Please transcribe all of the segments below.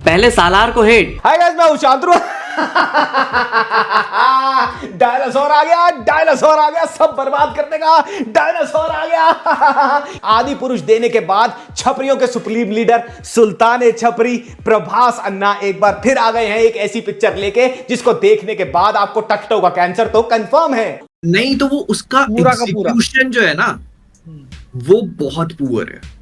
पहले सालार को hate. Hi guys, मैं शांतनु। डायनासोर आ गया, डायनासोर आ गया, सब बर्बाद करने का डायनासोर आ गया। आदि पुरुष देने के बाद छपरियों के सुप्रीम लीडर सुल्तान छपरी प्रभास अन्ना एक बार फिर आ गए हैं एक ऐसी पिक्चर लेके जिसको देखने के बाद आपको टट्टों का कैंसर तो कंफर्म है। नहीं तो वो उसका एग्जीक्यूशन जो है ना वो बहुत पुअर है।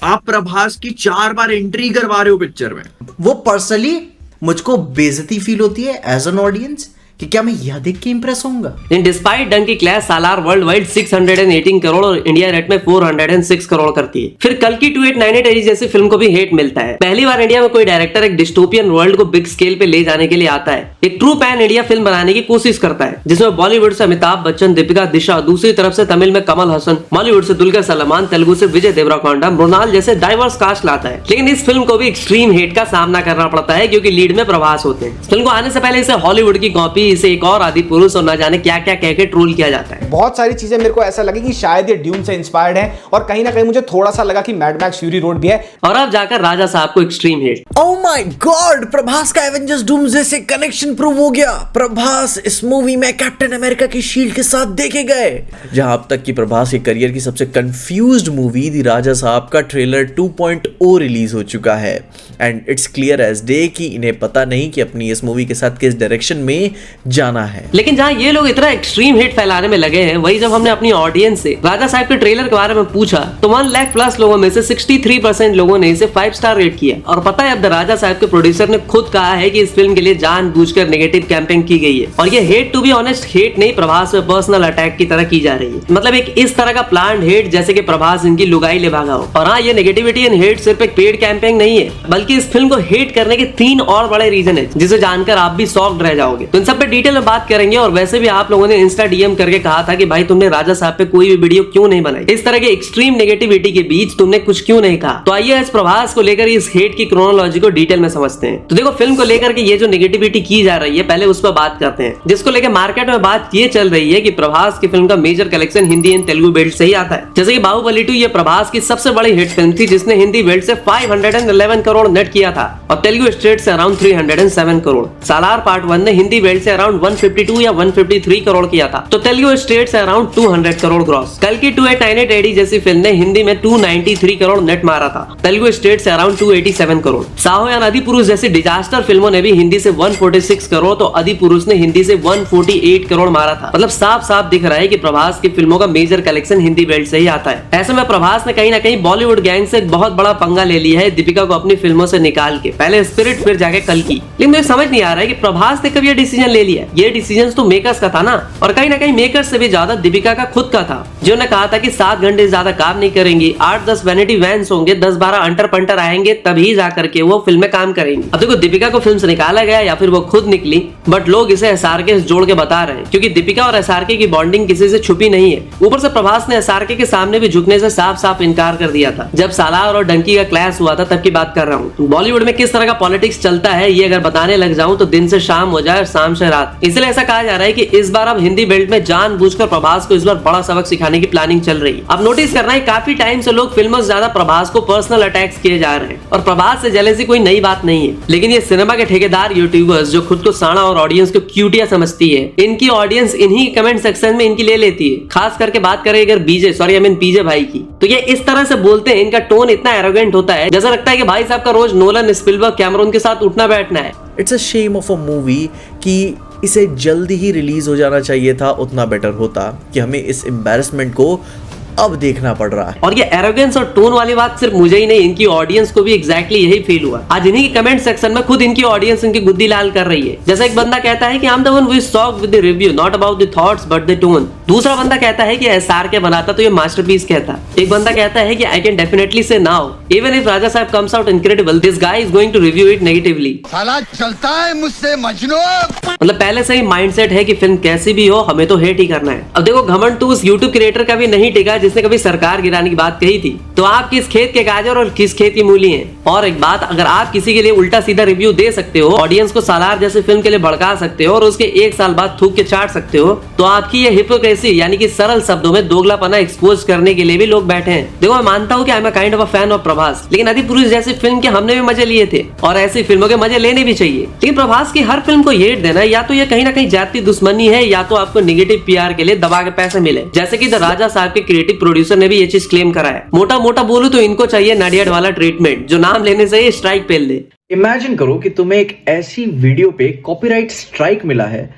आप प्रभास की 4 बार एंट्री करवा रहे हो पिक्चर में। वो पर्सनली मुझको बेइज्जती फील होती है एज एन ऑडियंस कि क्या मैं यह देख के इंप्रेस होऊंगा। डिस्पाइट डंकी क्लैश सालार वर्ल्ड वाइड 618 करोड़ और इंडिया रेट में 406 करोड़ करती है। फिर कल की 2898 जैसी फिल्म को भी हेट मिलता है। पहली बार इंडिया में कोई डायरेक्टर एक डिस्टोपियन वर्ल्ड को बिग स्केल पे ले जाने के लिए आता है, एक ट्रू पैन इंडिया फिल्म बनाने की कोशिश करता है जिसमें बॉलीवुड से अमिताभ बच्चन, दीपिका, दिशा, दूसरी तरफ से तमिल में कमल हसन, बॉलीवुड से दुलकर सलमान, तेलुगु से विजय देवरकोंडा, मृणाल जैसे डाइवर्स कास्ट लाता है। लेकिन इस फिल्म को भी एक्सट्रीम हेट का सामना करना पड़ता है क्योंकि लीड में प्रभास होते हैं। फिल्म को आने से पहले इसे हॉलीवुड की कॉपी, इसे एक और आदि पुरुष और न जाने क्या क्या कह के ट्रोल किया जाता है। बहुत सारी चीजें मेरे को ऐसा लगी कि शायद ये ड्यून से इंस्पायर्ड है और कहीं ना कहीं मुझे थोड़ा सा लगा कि मैड मैक्स फ्यूरी रोड भी है। और अब जाकर राजा साहब को extreme hate. Oh my God, Prabhas का एवेंजर्स डूम्सडे से कनेक्शन प्रूव हो गया। प्रभास इस मूवी में कैप्टन अमेरिका की शील्ड के साथ देखे गए। जहां अब तक की प्रभास के करियर की सबसे कंफ्यूज्ड मूवी दी राजा साहब का ट्रेलर 2.0 रिलीज हो चुका है and it's clear as day कि इन्हें पता नहीं कि अपनी इस मूवी के साथ किस डायरेक्शन में जाना है। लेकिन जहां ये लोग इतना एक्सट्रीम हेट फैलाने में लगे हैं, वही जब हमने अपनी ऑडियंस से राजा साहब के ट्रेलर के बारे में पूछा तो 1 लाख प्लस लोगों में से 63% लोगों ने इसे 5 स्टार रेट किया। और पता है अब द राजा साहब के प्रोड्यूसर ने खुद कहा है कि इस फिल्म के लिए जानबूझकर नेगेटिव कैंपेन की गई है और ये hate to be honest hate नहीं, प्रभास पे पर्सनल अटैक की तरह की जा रही है। मतलब एक इस तरह का प्लान्ड हेट जैसे कि प्रभास इनकी लुगाई ले भागा हो। और हाँ, ये नेगेटिविटी एंड हेट सिर्फ एक पेड कैंपेन नहीं है, बल्कि इस फिल्म को हेट करने के 3 और बड़े रीजन है जिसे जानकर आप भी शॉक्ड रह जाओगे। तो इन सब पे डिटेल में बात करेंगे। और वैसे भी आप लोगों ने इंस्टा डीएम करके कहा था कि भाई तुमने राजा साहब पे कोई भी वीडियो क्यों नहीं बनाई, इस तरह के एक्सट्रीम नेगेटिविटी के बीच तुमने कुछ क्यों नहीं कहा। तो आइए इस प्रभास को लेकर इस हेट की क्रोनोलॉजी को डिटेल में समझते हैं। तो देखो, फिल्म को लेकर के ये जो नेगेटिविटी की जा रही है पहले उस पर बात करते हैं, जिसको लेकर मार्केट में बात ये चल रही है कि प्रभास की फिल्म का major collection Hindi and Telugu belt से ही आता है। जैसे कि बाहुबली 2 ये प्रभास की सबसे बड़ी हिट फिल्म थी जिसने हिंदी बेल्ट से 511 करोड़ नेट किया था और तेलुगु स्टेट से अराउंड 307 करोड़। सालार पार्ट 1 ने हिंदी बेल्ट से अराउंड 152 या 153 करोड़ किया था, तो तेलुगु स्टेट से अराउंड 200 करोड़ ग्रॉस। कल की 2898 एडी जैसी फिल्म ने हिंदी में 293 करोड़ नेट मारा था, तेलुगु स्टेट से अराउंड 287 करोड़। साहो या आदि पुरुष जैसी डिजास्टर फिल्मों ने भी हिंदी से 146 करोड़ तो आदि पुरुष ने हिंदी से 148 करोड़ मारा था। मतलब साफ साफ दिख रहा है कि प्रभास की फिल्मों का मेजर कलेक्शन हिंदी बेल्ट से ही आता है। ऐसे में प्रभास ने कहीं ना कहीं बॉलीवुड गैंग से एक बहुत बड़ा पंगा ले लिया है, दीपिका को अपनी फिल्मों से निकाल के। पहले स्पिरिट फिर जाके कल की। लेकिन मुझे समझ नहीं आ रहा है कि प्रभास ने कब ये डिसीजन ले लिया। ये डिसीजन तो मेकर्स का था ना, और कहीं ना कहीं मेकर्स से भी ज्यादा दीपिका का खुद का था, जिन्होंने कहा था कि 7 घंटे से ज्यादा काम नहीं करेंगी, 8-10 वैनिटी वैन्स होंगे, 10-12 अंटर पंटर आएंगे, तभी जाकर के वो फिल्म में काम करेंगी। अब देखो, दीपिका को फिल्म से निकाला गया या फिर वो खुद निकली, बट लोग इसे एसआरके से जोड़ के बता रहे हैं क्योंकि दीपिका और एसआरके की बॉन्डिंग किसी से छुपी नहीं है। ऊपर से प्रभास ने एसआरके के सामने भी झुकने से साफ साफ इनकार कर दिया था जब सालार और डंकी का क्लैश हुआ था, तब की बात कर रहा हूँ। बॉलीवुड में किस तरह का पॉलिटिक्स चलता है ये अगर बताने लग जाऊं तो दिन से शाम हो जाए और शाम से रात। इसलिए ऐसा कहा जा रहा है कि इस बार अब हिंदी बेल्ट में जानबूझकर प्रभास को इस बार बड़ा सबक सिखाने की प्लानिंग चल रही है। अब नोटिस करना है, काफी टाइम से लोग फिल्मों से ज्यादा प्रभास को पर्सनल अटैक्स किए जा रहे हैं और प्रभास से जेलसी कोई नई बात नहीं है। लेकिन ये सिनेमा के ठेकेदार यूट्यूबर्स जो खुद को साड़ा और ऑडियंस को क्यूटिया समझती है, इनकी ऑडियंस इन्हीं कमेंट सेक्शन में इनकी ले लेती है। खास करके बात करें अगर पीजे भाई की, तो ये इस तरह से बोलते हैं, इनका टोन इतना एरोगेंट होता है जैसा लगता है कि भाई साहब का रोज नोलन, स्पिलबर्ग, कैमरून के साथ उठना बैठना है। It's a shame of a movie कि इसे जल्दी ही रिलीज हो जाना चाहिए था, उतना बेटर होता कि हमें इस एम्बैरेसमेंट को अब देखना पड़ रहा है। और ये एरोगेंस और टोन वाली बात सिर्फ मुझे ही नहीं, इनकी ऑडियंस को भी एग्जैक्टली यही फील हुआ। आज इन्हीं के कमेंट सेक्शन में खुद इनकी ऑडियंस इनकी गुद्दी लाल कर रही है। जैसा एक बंदा कहता है कि I am the one who is shocked with the review, not about the thoughts but the tone. दूसरा बंदा कहता है कि एसआरके बनाता तो ये मास्टरपीस कहता। एक बंदा कहता है कि I can definitely say now even if Raja Saab comes out incredible, this guy is going to review it negatively. साला चलता है मुझसे मजनू। मतलब पहले से ही माइंडसेट है कि फिल्म कैसी भी हो हमें तो हेट ही करना है। अब देखो, घमंड तो उस यूट्यूब क्रिएटर का भी नहीं टिका जिसने कभी सरकार गिराने की बात कही थी। तो आप किस खेत के गाजर और किस खेत की मूली हैं। और एक बात, अगर आप किसी के लिए उल्टा सीधा रिव्यू दे सकते हो, ऑडियंस को सालार जैसे फिल्म के लिए भड़का सकते हो और उसके 1 साल बाद थूक के चाट सकते हो, तो आपकी ये हिपोक्रेसी यानी कि सरल शब्दों में दोगलापना एक्सपोज करने के लिए भी लोग बैठे हैं। देखो, मैं मानता हूँ कि I am a kind of a fan of Prabhas, लेकिन अधिपुरुष जैसी फिल्म के हमने भी मजे लिए थे और ऐसी फिल्मों के मजे लेने भी चाहिए। लेकिन प्रभास की हर फिल्म को हेट देना या तो ये कहीं ना कहीं जाति दुश्मनी है या तो आपको नेगेटिव पीआर के लिए दबा के पैसे मिले, जैसे कि द राजा साहब के क्रिएटिव प्रोड्यूसर ने भी ये चीज क्लेम करा है। मोटा मोटा बोलूं तो इनको चाहिए नाडियाड वाला ट्रीटमेंट, जो नाम लेने से ही स्ट्राइक पेल दे। इमेजिन करो कि तुम्हें एक ऐसी वीडियो पे कॉपीराइट स्ट्राइक मिला है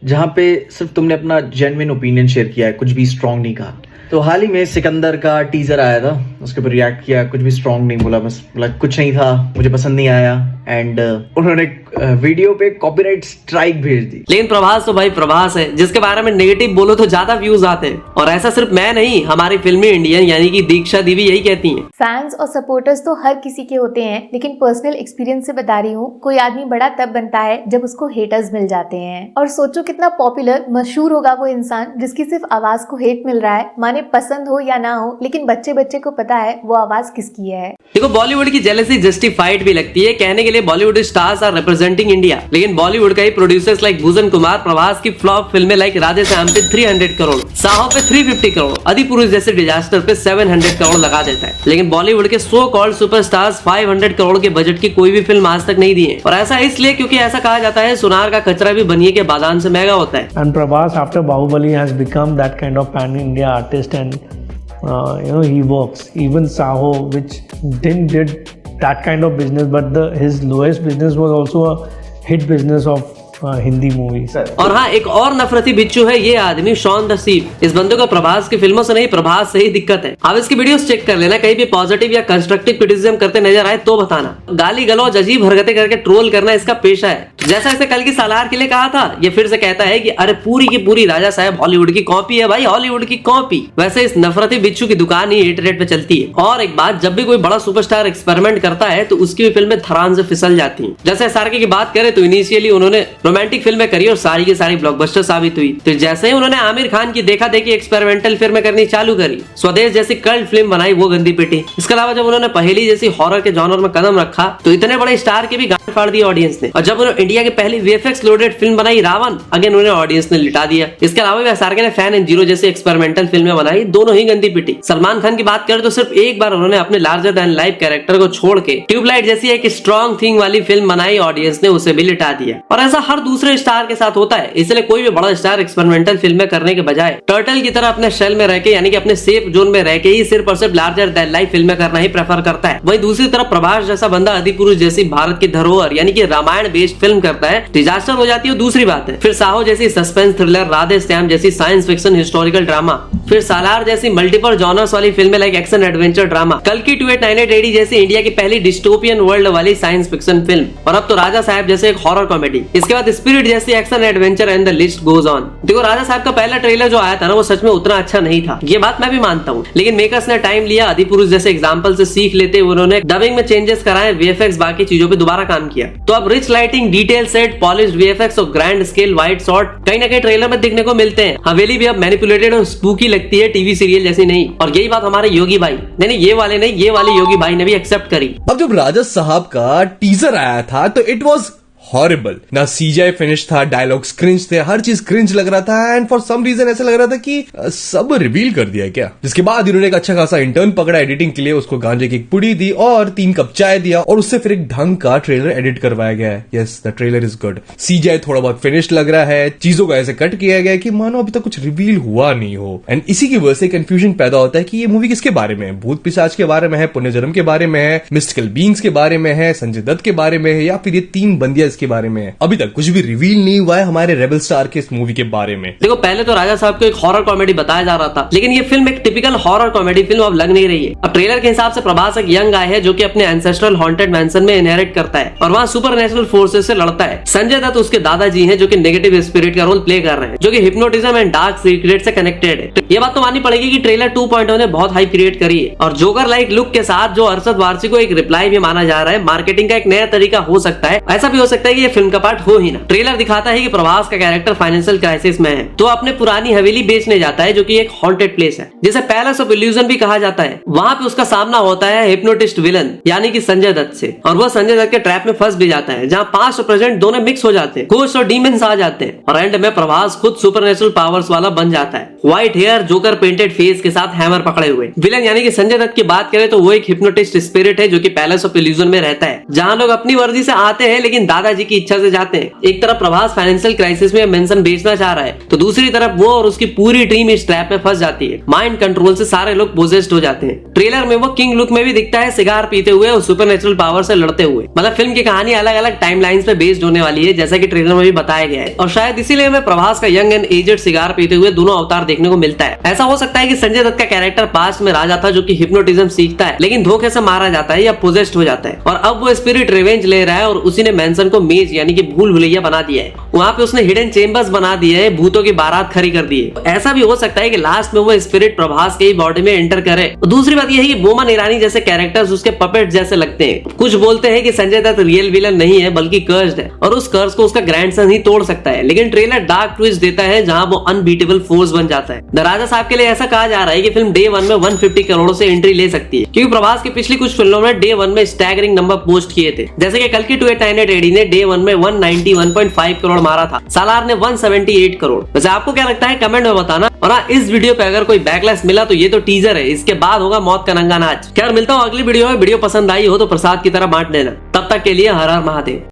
जहां पे सिर्फ तुमने अपना जेन्युइन ओपिनियन शेयर किया है, कुछ भी स्ट्रांग नहीं कहा। तो हाल ही में सिकंदर का टीजर आया था, उसके ऊपर रिएक्ट किया, कुछ भी स्ट्रांग नहीं बोला, बस बोला कुछ नहीं था, मुझे पसंद नहीं आया, एंड उन्होंने वीडियो पे कॉपीराइट स्ट्राइक भेज दी। लेकिन प्रभास तो भाई प्रभास है, जिसके बारे में नेगेटिव बोलो तो ज्यादा व्यूज आते हैं। और ऐसा सिर्फ मैं नहीं, हमारी फिल्मी इंडियन यानी कि दीक्षा दी भी यही कहती हैं। फैंस और सपोर्टर्स तो हर किसी के होते हैं, लेकिन पर्सनल एक्सपीरियंस से बता रही हूँ, कोई आदमी बड़ा तब बनता है जब उसको हेटर्स मिल जाते हैं। और सोचो कितना पॉपुलर मशहूर होगा वो इंसान जिसकी सिर्फ आवाज को हेट मिल रहा है, माने पसंद हो या ना हो, लेकिन बच्चे बच्चे को पता है वो आवाज किसकी है। देखो बॉलीवुड की जेलसी जस्टिफाइड भी लगती है, कहने के लिए Bollywood stars are representing India, लेकिन बॉलीवुड का ही प्रोड्यूसर्स लाइक भूषण कुमार प्रभास की फ्लॉप फिल्में लाइक राधे श्याम पे 300 करोड़, साहो पे 350 करोड़, अधिपुरुष जैसे डिजास्टर पे 700 करोड़ लगा देता है। लेकिन बॉलीवुड के सो कॉल्ड सुपरस्टार्स 500 करोड़ के बजट की कोई भी फिल्म आज तक नहीं दी है। और ऐसा इसलिए क्योंकि ऐसा कहा जाता है सुनार का कचरा भी बनिए के बादान से महंगा होता है। And Prabhas after Bahubali has become that kind of pan-India artist, and he works. Even Saho, which did that kind of business, but his lowest business was also a hit business of Hindi movies. और हाँ, एक और नफरती बिच्छू है ये आदमी Shaun the ship. इस बंदे को प्रभास की फिल्मों से नहीं प्रभास से ही दिक्कत है। आप इसकी वीडियोस चेक कर लेना, कहीं भी पॉजिटिव या कंस्ट्रक्टिव क्रिटिसिज्म करते नजर आए तो बताना। गाली गलौज अजीब हरकतें करके ट्रोल करना इसका पेशा है। जैसा इसे कल की सालार के लिए कहा था, ये फिर से कहता है कि अरे पूरी की पूरी राजा साहब हॉलीवुड की कॉपी है भाई, हॉलीवुड की कॉपी। वैसे इस नफरती बिच्छू की दुकान ही इंटरनेट पे चलती है। और एक बात, जब भी कोई बड़ा सुपरस्टार एक्सपेरिमेंट करता है तो उसकी भी फिल्में थरान से फिसल जाती हैं। जैसे एसआरके की बात करें तो इनिशियली उन्होंने रोमांटिक फिल्में करी और सारी की सारी ब्लॉकबस्टर साबित हुई। तो जैसे ही उन्होंने आमिर खान की देखा देखी एक्सपेरिमेंटल फिल्में करनी चालू करी, स्वदेश जैसी कल्ट फिल्म बनाई, वो गंदी पिटी। इसके अलावा जब उन्होंने पहेली जैसी हॉरर के जॉनर में कदम रखा तो इतने बड़े स्टार की भी गांड फाड़ दी ऑडियंस ने। और जब उन्होंने इंडिया की पहली वीएफएक्स लोडेड फिल्म बनाई रावण, अगेन उन्हें ऑडियंस ने लिटा दिया। इसके अलावा भी एसआरके ने फैन एंड जीरो जैसी एक्सपेरिमेंटल फिल्में बनाई, दोनों ही गंदी पिटी। सलमान खान की बात करें तो सिर्फ एक बार उन्होंने अपने लार्जर देन लाइफ कैरेक्टर को छोड़ के ट्यूबलाइट जैसी एक स्ट्रॉन्ग थिंग वाली फिल्म बनाई, ऑडियंस ने उसे भी लिटा दिया। और ऐसा हर दूसरे स्टार के साथ होता है, इसलिए कोई भी बड़ा स्टार एक्सपेरिमेंटल फिल्में करने के बजाय टर्टल की तरह अपने शेल में रह के यानी कि अपने सेफ जोन में रह के ही सिर्फ और सिर्फ लार्जर देन लाइफ फिल्में करना ही प्रेफर करता है। वहीं दूसरी तरफ प्रभास जैसा बंदा अधिपुरुष जैसी भारत की धरोहर यानी कि रामायण बेस्ड फिल्म करता है, डिजास्टर हो जाती है दूसरी बात है। फिर साहो जैसी सस्पेंस थ्रिलर, राधे श्याम जैसी साइंस फिक्शन हिस्टोरिकल ड्रामा, फिर सालार जैसी मल्टीपल जॉनर्स वाली फिल्में लाइक एक्शन एडवेंचर ड्रामा, कल की 2898 AD जैसी इंडिया की पहली डिस्टोपियन वर्ल्ड वाली साइंस फिक्शन फिल्म, और अब तो राजा साहब जैसे एक हॉरर कॉमेडी, इसके बाद स्पिरिट जैसी action adventure and the list goes on. देखो राजा साहब का पहला ट्रेलर जो आया था ना, वो सच में उतना अच्छा नहीं था, ये बात मैं भी मानता हूँ, लेकिन मेकर्स ने टाइम लिया, अधिपुरुष जैसे एग्जांपल से सीख लेते उन्होंने डबिंग में चेंजेस कराए, वीएफएक्स बाकी चीजों पे दोबारा काम किया। तो अब rich lighting, detail set, polished VFX और ग्रैंड स्केल वाइड शॉट कहीं ना कहीं ट्रेलर में दिखने को मिलते हैं। हवेली भी अब मैनिपुलेटेड और स्पूकी लगती है, टीवी सीरियल जैसी नहीं। और यही बात हमारे योगी भाई नहीं, ये वाले योगी भाई ने भी एक्सेप्ट करी। अब जब राजा साहब का टीजर आया था तो इट वॉज हॉरिबल। ना सीजीआई फिनिश था, डायलॉग्स क्रिंज थे, हर चीज क्रिंज लग रहा था, एंड फॉर सम रीजन ऐसा लग रहा था कि सब रिवील कर दिया क्या। जिसके बाद इन्होंने एक अच्छा खासा इंटर्न पकड़ा एडिटिंग के लिए, उसको गांजे की एक पुड़ी दी और 3 कप चाय दिया, और उससे फिर एक ढंग का ट्रेलर एडिट करवाया गया है। Yes, the trailer is good. CGI थोड़ा बहुत फिनिश लग रहा है, चीजों को ऐसे कट किया गया कि मानो अभी तक कुछ रिवील हुआ नहीं हो, एंड इसी की वजह से कंफ्यूजन पैदा होता है कि ये मूवी किसके बारे में है। भूत पिशाच के बारे में है, पुण्यजन्म के बारे में है, मिस्टिकल बीइंग्स के बारे में है, संजय दत्त के बारे में है, या फिर ये 3 बंदियां इसके बारे में है। अभी तक कुछ भी रिवील नहीं हुआ है हमारे रेबल स्टार के इस मूवी के बारे में। देखो पहले तो राजा साहब को एक हॉरर कॉमेडी बताया जा रहा था, लेकिन ये फिल्म एक टिपिकल हॉरर कॉमेडी फिल्म अब लग नहीं रही है। अब ट्रेलर के हिसाब से प्रभास एक यंग गाय है जो कि अपने एंसेस्ट्रल हॉन्टेड मैंसन में इनहेरिट करता है और वहाँ सुपरनेचुरल फोर्सेस से लड़ता है। संजय दत्त उसके दादाजी हैं जो कि नेगेटिव स्पिरिट का रोल प्ले कर रहे हैं, जो कि हिप्नोटिज्म एंड डार्क सीक्रेट से कनेक्टेड है। ये बात तो माननी पड़ेगी कि ट्रेलर 2.0 ने बहुत हाइप क्रिएट करी है, और जोकर लाइक लुक के साथ जो अरशद वारसी को एक रिप्लाई भी माना जा रहा है, मार्केटिंग का एक नया तरीका हो सकता है। ऐसा भी हो सकता है कि ये फिल्म का पार्ट हो ही ना। ट्रेलर दिखाता है कि प्रभास का कैरेक्टर फाइनेंशियल क्राइसिस में है, तो अपने पुरानी हवेली बेचने जाता है जो कि एक हॉन्टेड प्लेस है, जिसे पैलेस ऑफ इल्यूजन भी कहा जाता है। वहां पे उसका सामना होता है हिप्नोटिस्ट विलन यानी कि संजय दत्त से, और वो संजय दत्त के ट्रैप में फंस भी जाता है, जहाँ पास्ट और प्रेजेंट दोनों मिक्स हो जाते हैं, घोस्ट और डीमंस आ जाते हैं, और एंड में प्रभास खुद सुपरनेचुरल पावर्स वाला बन जाता है। White hair, joker painted face के साथ हैमर पकड़े हुए। विलन यानी कि संजय दत्त की बात करें तो वो एक हिप्नोटिस्ट स्पिरिट है जो कि पैलेस ऑफ इल्यूजन में रहता है, जहां लोग अपनी मर्जी से आते हैं लेकिन दादाजी की इच्छा से जाते हैं। एक तरफ प्रभास फाइनेंशियल क्राइसिस में मेंशन बेचना चाह रहा है, तो दूसरी तरफ वो और उसकी पूरी टीम इस ट्रैप में फंस जाती है। माइंड कंट्रोल से सारे लोग पोजेस्ड हो जाते हैं। ट्रेलर में वो किंग लुक में भी दिखता है, सिगार पीते हुए और सुपरनेचुरल पावर से लड़ते हुए। मतलब फिल्म की कहानी अलग अलग टाइमलाइंस पे बेस्ड होने वाली है, जैसा कि ट्रेलर में भी बताया गया है, और शायद इसीलिए हमें प्रभास का यंग एंड एजेड सिगार पीते हुए दोनों अवतार देखने को मिलता है। ऐसा हो सकता है कि संजय दत्त का कैरेक्टर पास्ट में राजा था जो कि हिप्नोटिज्म सीखता है लेकिन धोखे से मारा जाता है या पोजेस्ड हो जाता है, और अब वो स्पिरिट रिवेंज ले रहा है और उसी ने मैंसन को मेज यानी कि भूल भुलैया बना दिया है। वहां पे उसने हिडन चेम्बर्स बना दिए है, भूतों की बारात खड़ी कर दी है। ऐसा भी हो सकता है कि लास्ट में वो स्पिरिट प्रभास के बॉडी में एंटर करे। दूसरी बात यह है कि बोमन ईरानी जैसे कैरेक्टर्स उसके पपेट जैसे लगते हैं। कुछ बोलते हैं कि संजय दत्त रियल विलन नहीं है बल्कि कर्स्ड है और उस कर्स को उसका ग्रैंडसन ही तोड़ सकता है, लेकिन ट्रेलर डार्क ट्विस्ट देता है जहां वो अनबीटेबल फोर्स बन जाता है। द राजा साहब के लिए ऐसा कहा जा रहा है कि फिल्म डे 1 में 150 करोड़ से एंट्री ले सकती है, क्योंकि प्रभास की पिछली कुछ फिल्मों में डे 1 में स्टैगरिंग नंबर पोस्ट किए थे, जैसे कि कल्कि 2898 एडी ने डे 1 में 191.5 करोड़ मारा था, सालार ने 178 करोड़। वैसे आपको क्या लगता है कमेंट में बताना। और हाँ, इस वीडियो पे अगर कोई बैकलैश मिला तो ये तो टीजर है, इसके बाद होगा मौत का नंगा नाच। खैर मिलता हूँ अगली वीडियो में। वीडियो पसंद आई हो तो प्रसाद की तरह बांट देना। तब तक के लिए हर हर महादेव।